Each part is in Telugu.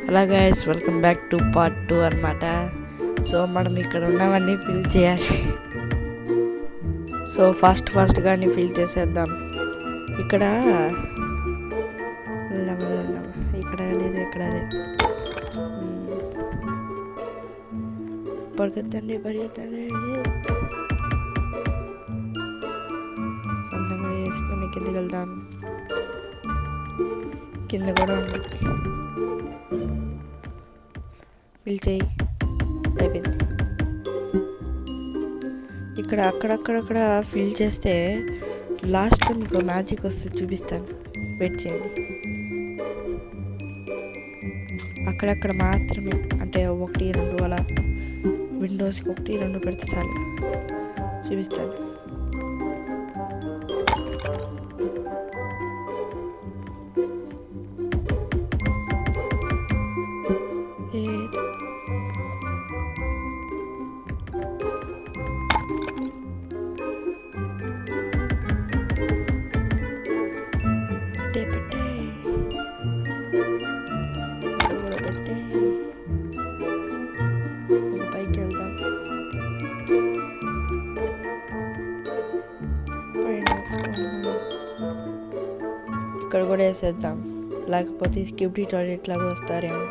Hello guys, welcome back to part 2 అనమాట. సో మనం ఇక్కడ ఉన్నవన్నీ ఫిల్ చేయాలి. సో ఫాస్ట్గా అన్నీ ఫిల్ చేసేద్దాం. ఇక్కడ వెళ్దాం. ఇక్కడ లేదు, పరిగెత్తండి. సొంతంగా వేసుకొని కిందకి వెళ్దాం. కింద కూడా ఉంది, ఫిల్ చేయి. అయిపోయింది. ఇక్కడ అక్కడక్కడ ఫిల్ చేస్తే లాస్ట్లో మీకు మ్యాజిక్ వస్తుంది, చూపిస్తాను. వెయిట్ చేయండి. అక్కడక్కడ మాత్రమే, అంటే 1, 2 అలా విండోస్కి 1, 2 పెడితే చాలు. చూపిస్తాను. పైకి వెళ్దాం. ఇక్కడ కూడా వేసేద్దాం, లేకపోతే స్కిప్టీ టాయిలెట్ లాగా వస్తారేమో.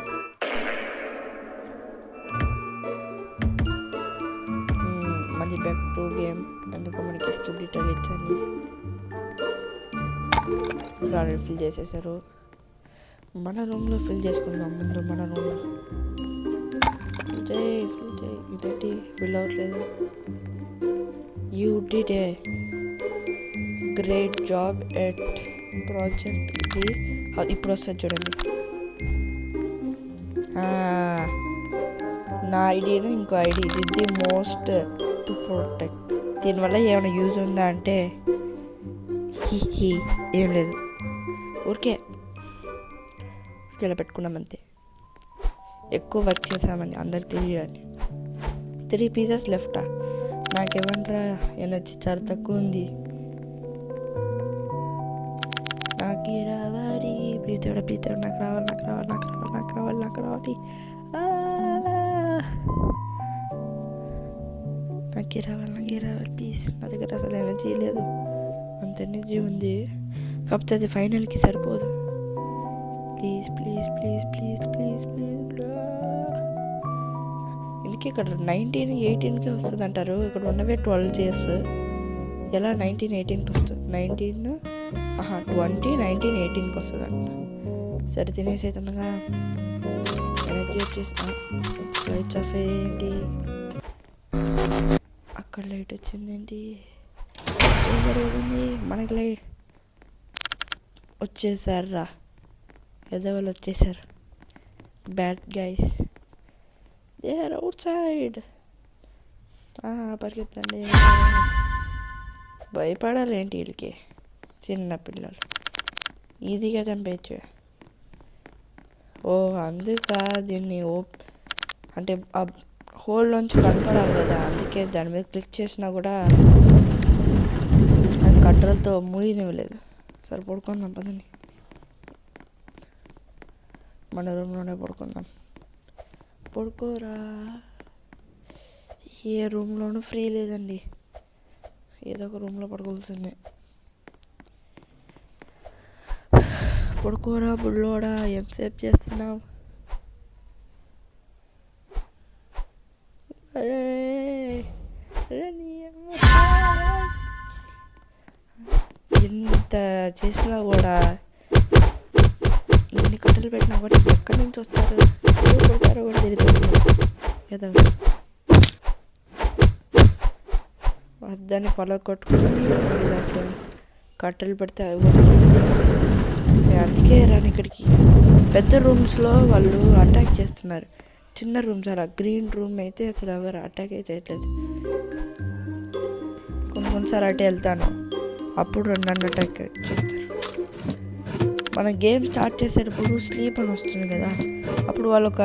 మళ్ళీ బ్యాక్ టు గేమ్. ఎందుకో మనకి స్కిప్టీ టాయిలెట్స్ అన్ని టాయిలెట్ ఫిల్ చేసేసారు. మన రూమ్లో ఫిల్ చేసుకుందాం. ముందు మన రూమ్లో ఫిల్ చేయి. ఇదేంటి ఫిల్ అవ్వట్లేదు? You did a great job at project. ఇప్పుడు వస్తుంది చూడండి. నా ఐడియాను ఇంకో ఐడి. ఇది ది మోస్ట్ టు ప్రొటెక్ట్. దీనివల్ల ఏమైనా యూజ్ ఉందా అంటే ఏం లేదు, ఊరికే ఇలా పెట్టుకున్నాం అంతే. ఎక్కువ వర్క్ చేసామని అందరికి తెలియాలి. 3 pieces లెఫ్టా? నాకేమన్నా ఎనర్జీ చాలా తక్కువ ఉంది. నాకు రావాలి, ప్లీజ్ దేవుడా, నాకు రావాలి. నాకు రావాలి ప్లీజ్. నా దగ్గర అసలు ఎనర్జీ లేదు. అంత ఎనర్జీ ఉంది, కాకపోతే అది ఫైనల్కి సరిపోదు. ప్లీజ్. ఇందుకే ఇక్కడ 19, 18కి వస్తుంది అంటారు. ఇక్కడ ఉన్నవే 12 years. ఎలా 19, 18కి వస్తుంది? 19, 20, 19, 18కి వస్తుంది అంట. సరే తినేసేదనగా ఎనర్జీ వచ్చేసి లైట్స్ ఆఫ్ ఏంటి? అక్కడ లైట్ వచ్చిందేంటి? ఏం జరుగుతుంది? మనకి లైట్ వచ్చేసారా? ఎదవాళ్ళు వచ్చేసారు. Bad guys, they are outside. పరిగెత్తండి. భయపడాలి ఏంటి వీళ్ళకి? చిన్న పిల్లలు ఈజీగా చంపేయచ్చు. అందుక దీన్ని అంటే ఆ హోల్లోంచి కనపడాలి కదా, అందుకే దాని మీద క్లిక్ చేసినా కూడా అది కట్టలతో మూయనివ్వలేదు. సరే పడుకుందాం పదండి. మన రూమ్లోనే పడుకోరా. ఏ రూమ్లోనూ ఫ్రీ లేదండి, ఏదో ఒక రూమ్లో పడుకోవాల్సిందే. పడుకోరా బుల్లోడా, ఎంతసేపు చేస్తున్నావు? ఎంత చేసినా కూడా, ఎన్ని కట్టెలు పెట్టినా కూడా ఎక్కడి నుంచి వస్తారు, కొడతారో కూడా తెలియదు కదా. దాన్ని పొలం కొట్టుకుని మళ్ళీ దాంట్లో కట్టెలు పెడితే అందుకే రాని ఇక్కడికి. పెద్ద రూమ్స్లో వాళ్ళు అటాక్ చేస్తున్నారు, చిన్న రూమ్స్ అలా గ్రీన్ రూమ్ అయితే అసలు ఎవరు అటాక్ చేయట్లేదు. కొన్నిసారి అటే వెళ్తాను, అప్పుడు నన్ను అటాక్ చేస్తారు. మన గేమ్ స్టార్ట్ చేసేటప్పుడు స్లీప్ అని వస్తుంది కదా, అప్పుడు వాళ్ళు ఒక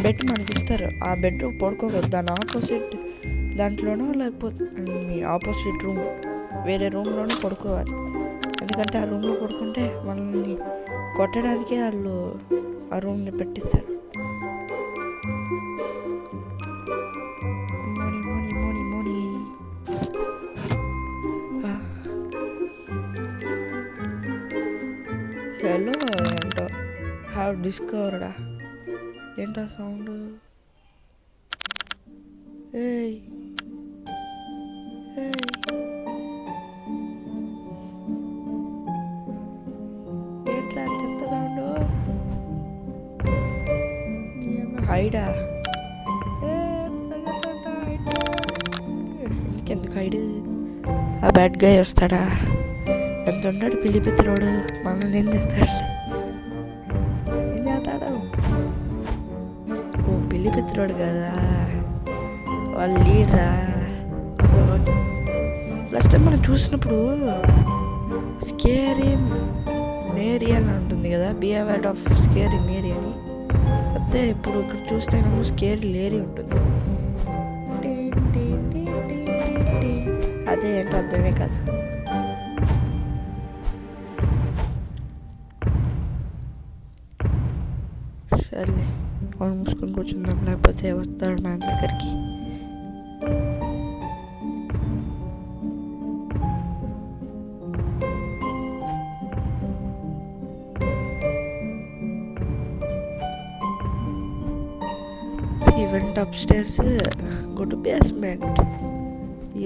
బెడ్ మనకి ఇస్తారు. ఆ బెడ్ పడుకోకూడదు, దాని ఆపోజిట్ దాంట్లోనో లేకపోతే మీ ఆపోజిట్ రూమ్ వేరే రూమ్లోనూ పడుకోవాలి. ఎందుకంటే ఆ రూమ్లో పడుకుంటే మనల్ని కొట్టడానికి వాళ్ళు ఆ రూమ్ని పెట్టిస్తారు. మోని మోని మోని మోని హలో ఏంటో హ్యావ్ డిస్కవర్డా ఏంటో సౌండ్. ఏయ్ ఏంట్రా చెత్త సౌండ్. హైడా ఇంకెందుకు హైడ్. ఆ బ్యాడ్ గాయ్ వస్తాడా? ఎంత ఉన్నాడు పిలిపిత్రోడు, మనల్ని ఏం చేస్తాడు? ఓ పిలిపిత్రోడు కదా, వాళ్ళ లీడరా. లాస్ట్ టైం మనం చూసినప్పుడు స్కేరీ మేరీ అని ఉంటుంది కదా, బీ అవేర్డ్ ఆఫ్ స్కేరీ మేరీ అని. అయితే ఇప్పుడు ఇక్కడ చూస్తేనేమో స్కేరీ లేరీ ఉంటుంది. అదే ఏంటో అర్థమే కాదు. సర్లే అవును మూసుకొని కూర్చుందాం, లేకపోతే వస్తాడు మన దగ్గరికి. He went upstairs, go to basement.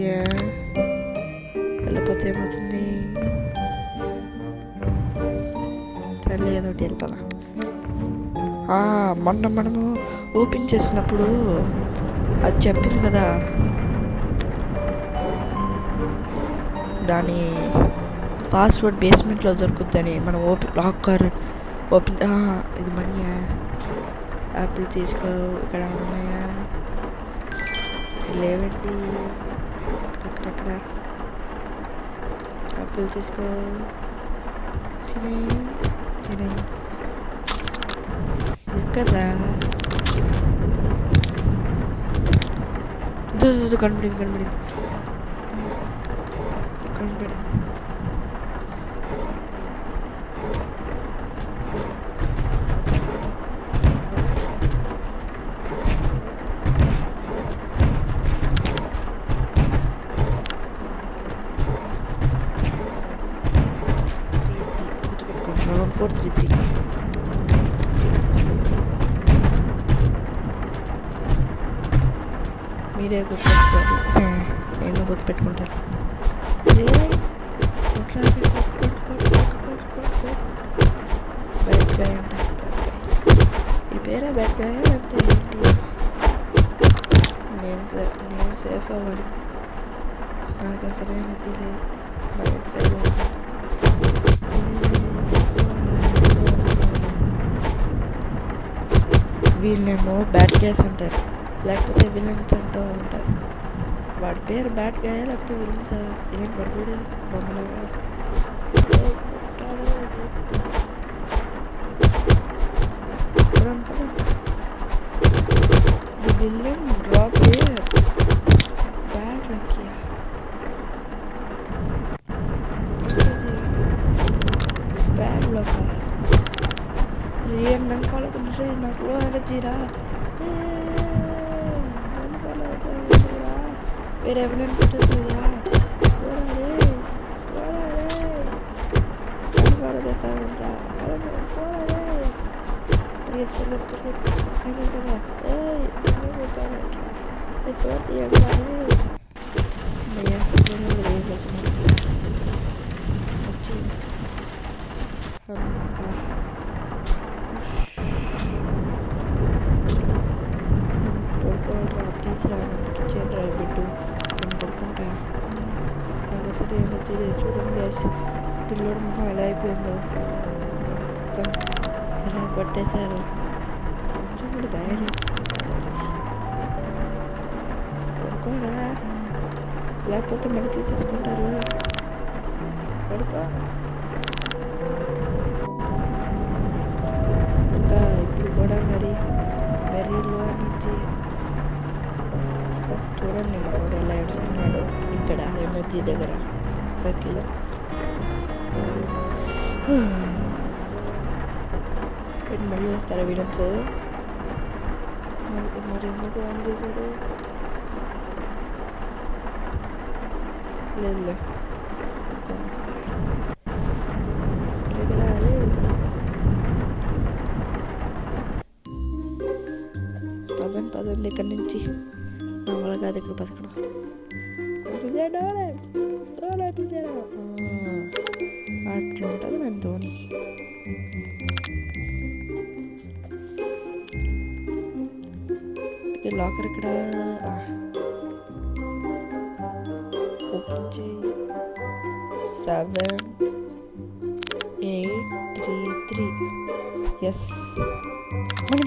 Yeah. వెళ్ళిపోతే ఏమవుతుంది? సర్లే ఏదో ఒకటి వెళ్ళిపోదా. మొన్న మనము ఓపెన్ చేసినప్పుడు అది చెప్పింది కదా, దాని పాస్వర్డ్ బేస్మెంట్లో దొరుకుద్దని. మనం లాకర్ ఓపెన్. ఇది మనీయా? యాపిల్ తీసుకో. ఇక్కడ ఉన్నాయా? లేవండి. అక్కడ యాపిల్ తీసుకో. తినే ఎక్కడ్రా? కనపడింది. గుర్తుపెట్టుకుంటున్నాను. 433. మీరే గుర్తుపెట్టుకోవాలి, నేను గుర్తుపెట్టుకుంటాను. బ్యాడ్ గాయ్ అంట. ఈ పేరే బ్యాడ్ గాయా లేకపోతే ఏంటి? నేను సేఫ్ అవ్వాలి, నాకు అసలైనది లేదు. వీళ్ళేమో బ్యాడ్ గైస్ అంటారు, లేకపోతే విలన్స్ అంటూ ఉంటారు. వాడి పేరు బ్యాడ్ గాయా లేకపోతే విలన్సా? ఏంటి వాడి వీడు బొమ్మలాగా? The villain drop here. Bad luck here. Bad luck. Real none follow the train. Not low energy ra. None follow the ra. Where everyone put us ra. What are they? None follow the sound ra. What are they? Pergi. Jangan pada. Ini betul ra. Itu dia ra. Dia ini boleh betul. Kecil. పడుకోవాలరా ప్లీజ్ రా, కిచెన్ రా బిడ్డు, నేను పడుకుంటా. నాకు అసలు ఎనర్జీ లేదు. చూడండి వేసి పిల్లోడు మొహం ఎలా అయిపోయిందో, మొత్తం అలా కొట్టేశారు. కొంచెం కూడా దయలేదు. పడుకోరా, లేకపోతే మళ్ళీ తీసేసుకుంటారు. పడుకో. ఇంకా ఇప్పుడు కూడా వెరీ లో ఎనర్జీ. చూడండి మనోడు ఎలా ఏడుస్తున్నాడు ఇక్కడ ఎనర్జీ దగ్గర సర్కిల్. మళ్ళీ వస్తారా విలన్స్? మరి ఎందుకు ఆన్ చేశాడు? లేదులే దగ్గర అదే పదండి ఇక్కడి నుంచి. నా వల్ల కాదు ఇక్కడ బతకడం. అట్లా ఉంటుంది మన ధోని. లాకర్ ఇక్కడ ఓపెన్ చేయి. 7833. ఎస్, మనీ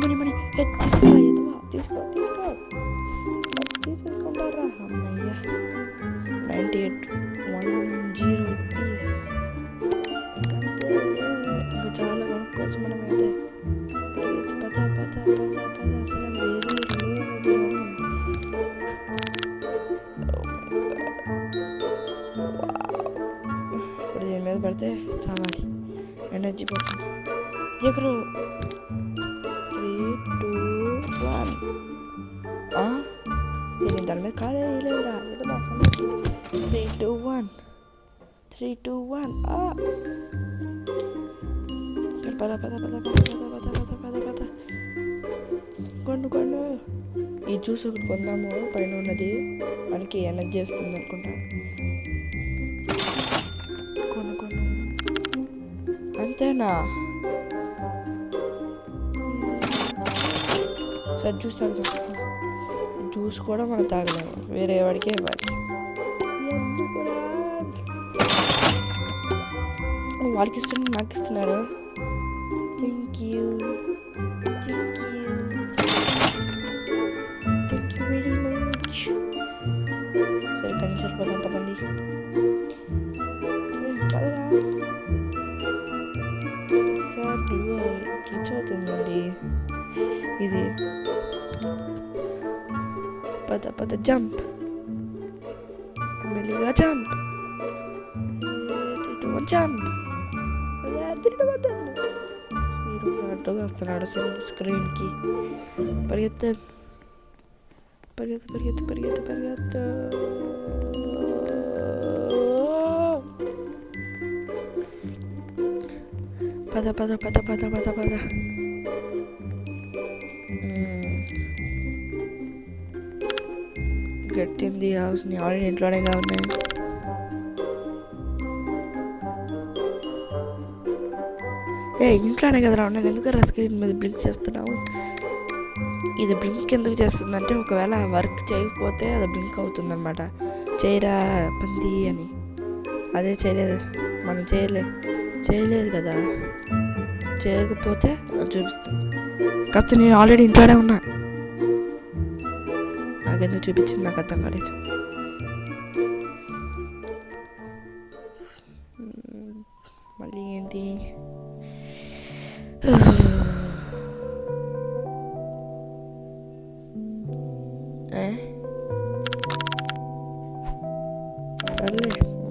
తీసుకోండారా అమ్మయ్య. 9810 రూపీస్. ఇంకంతే, ఇంకా చాలా కొనుక్కోవచ్చు మనం అయితే. పద అసలు వెరీ లో అనేది. ఇప్పుడు దీని మీద పడితే చావాలి, ఎనర్జీ పోతుంది. ఎక్కరు 3, 2, 1. నేను దాని మీద కాలే లేదురా, ఏదో మా 3, 2, 1. పద కొను. ఈ జ్యూస్ ఒకటి కొందాము, పైన ఉన్నది మనకి ఎనర్జీ వస్తుంది అనుకుంటా. కొను అంతేనా? సరే జ్యూస్ తాగుతాం. జ్యూస్ కూడా మనం తాగలేము, వేరే వాడికే ఇవ్వాలి. వాడికి ఇస్తున్నారు, నాకు ఇస్తున్నారు. Thank you very much. సరే కానీ సరిపోతాం, పదండి. పదరా, సార్ గ్లిచ్ అవుతుందండి ఇది. పద జంప్, మెల్లిగా జంప్. 3, 2, 1 జంప్. మీరు అడ్డుగా వస్తున్నాడు స్క్రీన్కి. పరిగెత్తు. పద. గట్టింది హౌస్ని, ఆల్రెడీ ఇంట్లోనే ఉన్నాయి. ఇంట్లోనే కదరా ఉన్నాను, ఎందుకు స్క్రీన్ మీద బ్లింక్ చేస్తున్నావు? ఇది బ్లింక్ ఎందుకు చేస్తుందంటే, ఒకవేళ వర్క్ చేయకపోతే అది బ్లింక్ అవుతుందన్నమాట. చేయరా పంది అని. అదే చేయలేదు, మనం చేయలేదు కదా, చేయకపోతే చూపిస్తుంది. కాకపోతే నేను ఆల్రెడీ ఇంట్లోనే ఉన్నా, నాకెందుకు చూపించింది నాకు అర్థం కాలేదు. మళ్ళీ ఏంటి?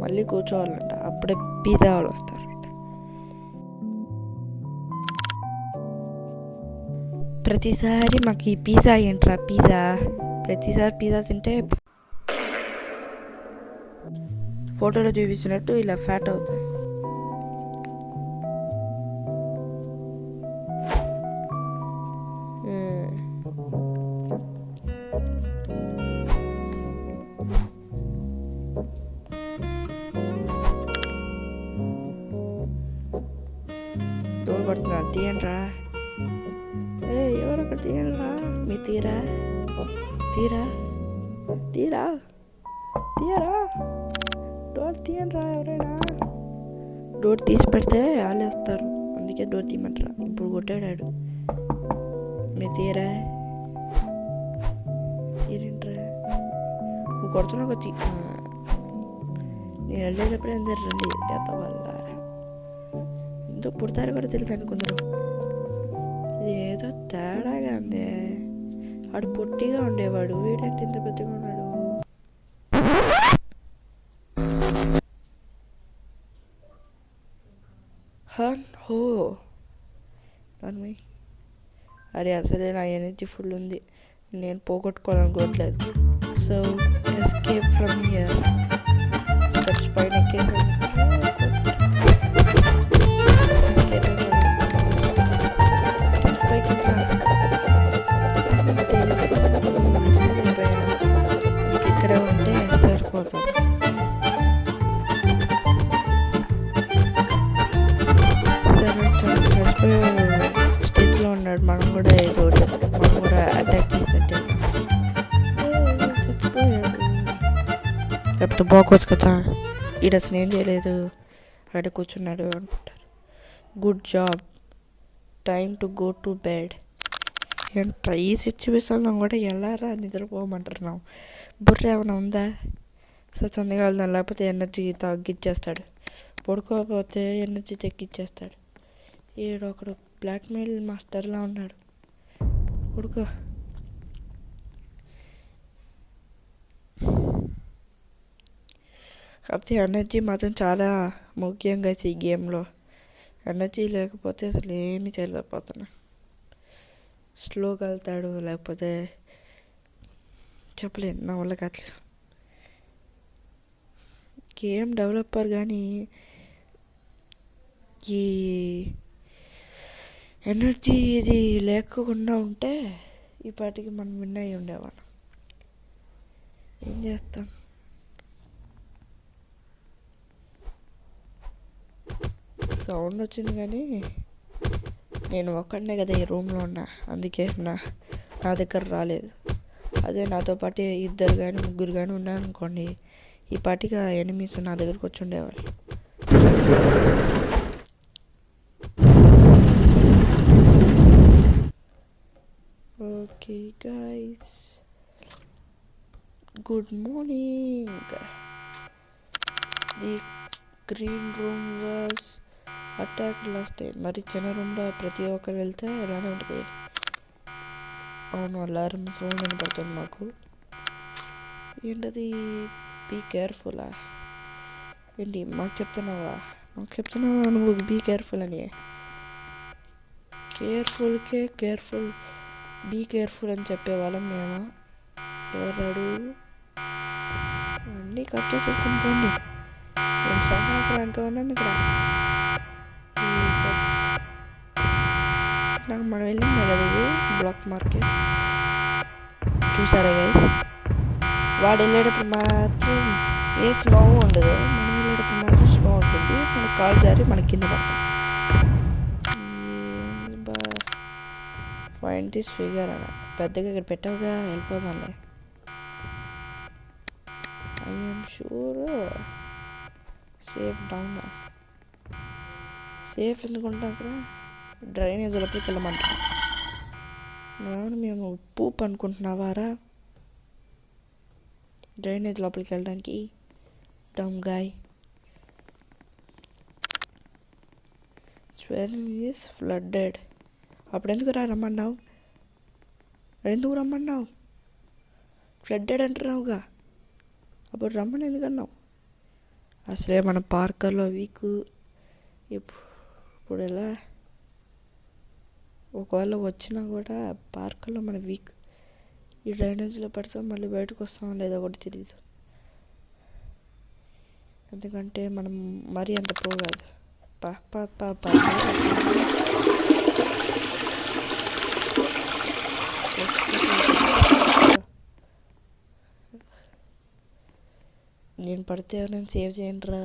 మళ్ళీ కూర్చోవాలంట, అప్పుడే పిజ్జా వాళ్ళు వస్తారంట. ప్రతిసారి మాకు ఈ పిజ్జా ఏంట్రా, ప్రతిసారి పిజ్జా తింటే ఫోటోలో చూపించినట్టు ఇలా ఫ్యాట్ అవుతుంది. డోర్ పడుతున్నాను, తీయండిరా. ఎవరు అక్కడ? తీయండిరా, మీ తీరా. డోర్ తీయండిరా ఎవరైనా. డోర్ తీసి పెడితే వాళ్ళే వస్తారు, అందుకే డోర్ తీయమంటారా. ఇప్పుడు కొట్టాడాడు, మీరు తీయరా. తీరండిరా, నువ్వు కొడుతున్నావు కొద్ది. నేను వెళ్ళేటప్పుడే అందరు రండి ఎంత వాళ్ళ ఎంతో పుడతారు కూడా తెలియదు అనుకుందరు. ఏదో తేడాగా ఉంది. వాడు పొట్టిగా ఉండేవాడు, వీడంటే ఇంత పెద్దగా ఉన్నాడు. For me. అరే అసలే నా ఎనర్జీ ఫుల్ ఉంది, నేను పోగొట్టుకోవాలనుకోవట్లేదు. So escape from here. Steps పైన ఎక్కేసాను. ఇక్కడే ఉంటే సరిపోతుంది. చచ్చిపోయే స్టేజ్లో ఉన్నాడు. మనం కూడా అటాక్ చేసినట్టే. చచ్చిపోయాడు. లేకపోతే బాగోదు కదా, ఈడు అసలు ఏం చేయలేదు, అక్కడ కూర్చున్నాడు అనుకుంటారు. Good job, time to go to bed. ఏంట్రా ఈ సిచ్యువేషన్లో కూడా ఎలారా నిద్రపోమంటున్నావు? బుర్ర ఏమైనా ఉందా? సో తొందరగా వెళ్దాం, లేకపోతే ఎనర్జీ తగ్గిచ్చేస్తాడు. పడుకోకపోతే ఎనర్జీ తగ్గిచ్చేస్తాడు. ఈడు ఒకడు బ్లాక్మెయిల్ మాస్టర్లా ఉన్నాడు. పడుకో. కాకపోతే ఎనర్జీ మాత్రం చాలా ముఖ్యంగా ఈ గేమ్లో. ఎనర్జీ లేకపోతే అసలు ఏమీ చేయలేకపోతున్నా. స్లోగా వెళ్తాడు, లేకపోతే చెప్పలేను, నా వల్ల కావట్లేదు. గేమ్ డెవలపర్ కానీ ఈ ఎనర్జీ ఇది లేకుండా ఉంటే ఈ పాటికి మనం విన్ అయ్యి ఉండేవాళ్ళం. ఏం చేస్తాం? సౌండ్ వచ్చింది కానీ నేను ఒక్కడనే కదా ఈ రూమ్లో ఉన్నా, అందుకే నా దగ్గర రాలేదు. అదే నాతో పాటు ఇద్దరు కానీ ముగ్గురు కానీ ఉన్నారనుకోండి, ఈ పాటిగా ఎనిమీస్ నా దగ్గరకు వచ్చి ఉండేవాళ్ళు. Okay guys, good morning. The green room was attack last time. మరి చిన్న రూమ్లో ప్రతి ఒక్కరు వెళ్తే ఎలానే ఉంటుంది. అవును, అలారం సౌండ్ వినపడుతుంది మాకు. ఏంటది? బీ కేర్ఫుల్లా? ఏంటి మాకు చెప్తున్నావా నువ్వు బీ కేర్ఫుల్ అని? కేర్ఫుల్ బీ కేర్ఫుల్ అని చెప్పేవాళ్ళం మేము. ఎవరాడు? అన్నీ కట్ చేసుకుని పోండి. మేము సంవత్సరానికి ఉన్నాం ఇక్కడ. నాకు మనం వెళ్ళింది కదా ఇది బ్లాక్ మార్కెట్. చూసారా గైస్? వాడు వెళ్ళేటప్పుడు మాత్రం ఏ స్నో ఉండదు, మనం వెళ్ళేటప్పుడు మాత్రం స్నో ఉంటుంది. మన కాలు జారి మన కింద పడతాం. ఫైండ్ దిస్ ఫిగర్ అన్న పెద్దగా ఇక్కడ పెట్టవుగా, వెళ్ళిపోదాంలే. I'm sure safe down. Safe ఎందుకుంటాం అక్కడ? డ్రైనేజ్ లోపలికి వెళ్ళమంటాం. నువ్వేమన్నా మేము పూప్ అనుకుంటున్నావారా డ్రైనేజ్ లోపలికి వెళ్ళడానికి? డమ్ గాయ్. Swell is flooded. అప్పుడు ఎందుకు రమ్మన్నావు? ఫ్లడ్డెడ్ అంటున్నావుగా, అప్పుడు రమ్మని ఎందుకన్నావు? అసలే మన పార్కర్లో వీక్. ఇప్పుడు ఎలా? ఒకవేళ వచ్చినా కూడా పార్కులో మన వీక్. ఈ డ్రైనేజ్లో పడతాం, మళ్ళీ బయటకు వస్తాం లేదో ఒకటి తెలియదు. ఎందుకంటే మనం మరీ అంత పోగాదు. నేను పడితే నేను సేవ్ చేయండి రా.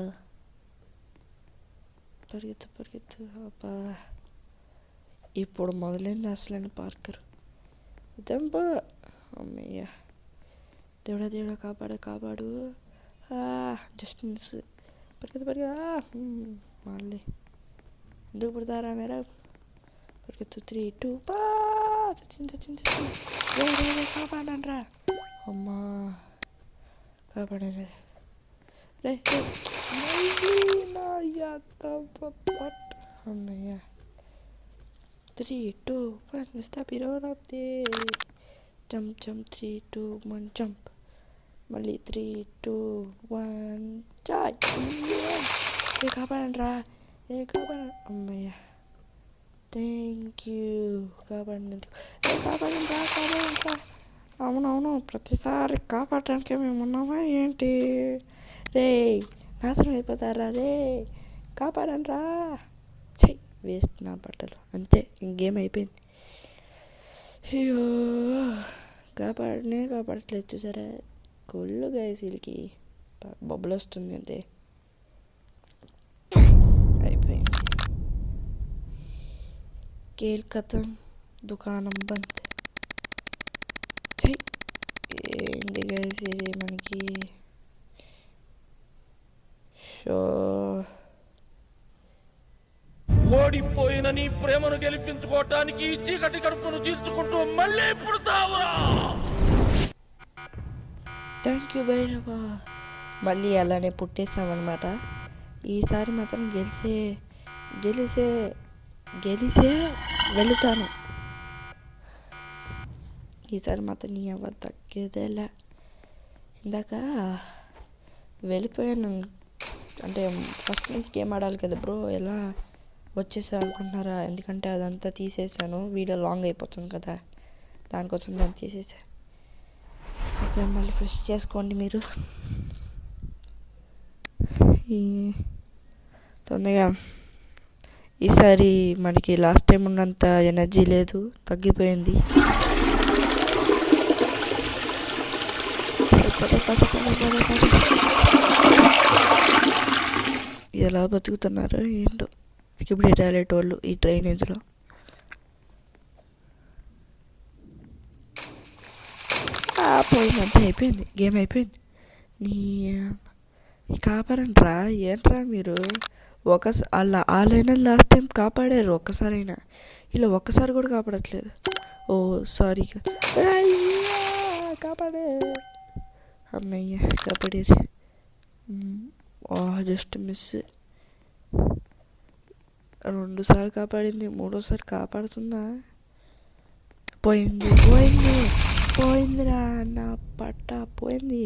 పరిగెత్తు. అబ్బా, ఇప్పుడు మొదలైంది అసలైన పార్కర్. దెంప అమ్మయ్య, దేవుడా కాపాడు. Just miss. పరిగెత్తు. మళ్ళీ ఎందుకు పడతారా మేరా? పరిగెత్తు. 3, 2 తెచ్చింది. కాపాడండి రా. అమ్మా కాపాడారు రే. అమ్మయ్య. 3, 2, 1 stop it all up there. Jump 3, 2, 1 jump. మళ్ళీ 3, 2, 1 చాయ్. కాపాడండి రా. అమ్మయ్య. Thank you. కాపాడినందుకు. కాపాడండి రా, కాపాడండి రా. అవునవును, ప్రతిసారి కాపాడటానికి మేము ఉన్నామా ఏంటి? రే నాశనం అయిపోతారా రే, కాపాడండి రా. చెయ్యి వేస్ట్ నా బట్టలు, అంతే ఇంకేం అయిపోయింది. అయ్యో కాపాడట్లేదు చూసారా, కొళ్ళు గాయసీలకి బొబ్బలు వస్తుంది అంటే అయిపోయింది. కేల్ కథం, దుకాణం బంద్. ఏంటి గైస్ ఇది మనకి షో. ఓడిపోయిన నీ ప్రేమను గెలిపించుకోవటానికి చీకటి కడుపును చీల్చుకుంటూ మళ్ళీ పుడతావురా. Thank you Bhairava. మళ్ళీ అలానే పుట్టేసామన్నమాట. ఈసారి మాత్రం గెలిసే వెళుతాను. ఈసారి మాత్రం నీ అవ్వ తగ్గేదేలా. ఇందాక వెళ్ళిపోయాను అంటే ఫస్ట్ నుంచి గేమ్ ఆడాలి కదా బ్రో, ఎలా వచ్చేసా అనుకుంటున్నారా? ఎందుకంటే అదంతా తీసేసాను, వీడియో లాంగ్ అయిపోతుంది కదా, దానికోసం దాన్ని తీసేసా. ఓకే మళ్ళీ ఫ్రెష్ చేసుకోండి మీరు. తొందరగా ఈసారి మనకి లాస్ట్ టైం ఉన్నంత ఎనర్జీ లేదు, తగ్గిపోయింది. ఎలా బతుకుతున్నారో ఏంటో స్కిబిడి టాయిలెట్ వాళ్ళు ఈ డ్రైనేజ్లో. పోయిందంతా అయిపోయింది, గేమ్ అయిపోయింది. నీ కాపాడంట్రా, ఏంట్రా మీరు అలా వాళ్ళైనా లాస్ట్ టైం కాపాడారు ఒక్కసారైనా, ఇలా ఒక్కసారి కూడా కాపాడట్లేదు. ఓ సారీ, కాపాడే అమ్మయ్య కాపాడారు. Just miss. 2 సార్లు కాపాడింది, 3ఓసారి కాపాడుతుందా? పోయిందిరా, నా పట్ట పోయింది.